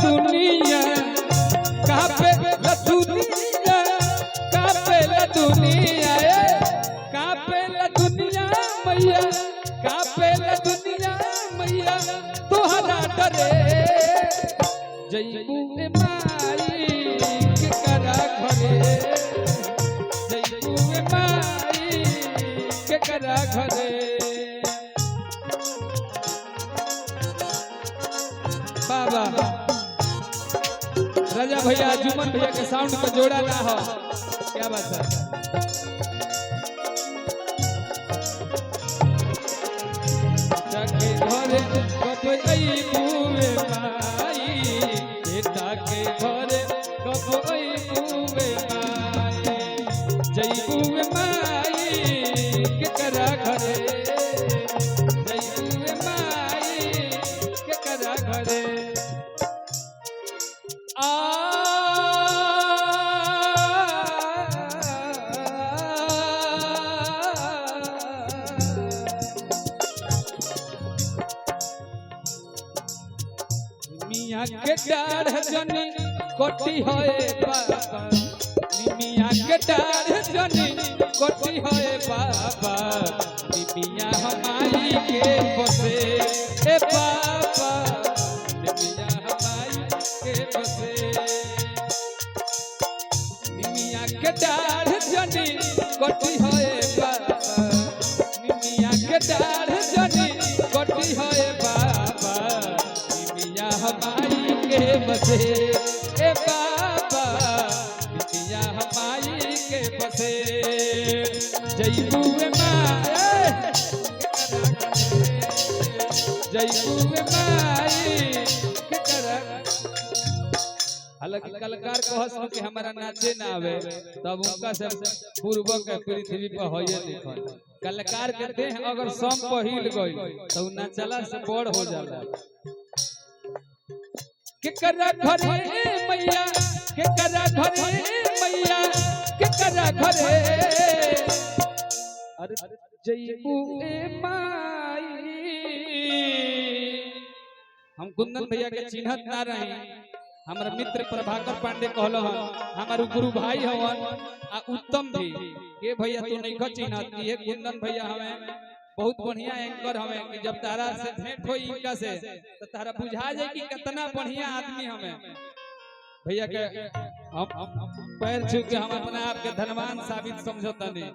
दुनिया कापे ला दुनिया कापे ला दुनिया कापे ला दुनिया मैया कापे ला दुनिया मैया तोहरा डरे जईबू माई के करा घरे जईबू माई के करा घरे बाबा राजा भैया जुमन भैया के साउंड पे जोड़ा ना हो क्या बात है जाके घरे कब अइबूवे माई बेटा के घरे कब अइबूवे माई जइबूवे माई के करा घरे जइबूवे माई के करा घरे मियाँ के डाढ़ जनी कोटी होए बाबा मियाँ के डाढ़ जनी कोटी होए बाबा मियाँ हमारी के बसे ए बाबा मियाँ हमारी के बसे मियाँ के डाढ़ जनी कोटी होए बाबा मियाँ के डाढ़ जनी कोटी होए बाबा हमारी के बसे ए बाबा बिटिया हमारी के बसे जईबूवे माई जईबूवे माई के करा हालांकि कलाकार को हंस के हमारा नाचे ना आवे तब उनका सब पूर्वक पृथ्वी पर होइए देखो कलाकार के देह अगर सम पर हिल गई तो नाचला से बड़ हो जाला के करा घरे मैया के करा घरे मैया के करा घरे अरे जईबू माई हम कुंदन भैया के चिन्हत ना रहे हमारा मित्र प्रभाकर पांडे कहलो हमारे गुरु भाई हवन आ उत्तम भी के भैया तू नहीं ख चिन्हत ये कुंदन भैया हमें बहुत बढ़िया एंकर हमें कि जब तारा से भेंट होई इनका से तो तारा बुझा जाए कि कितना बढ़िया आदमी हमें भैया के हम पैर छू के हम अपने आप के धनवान साबित समझता नहीं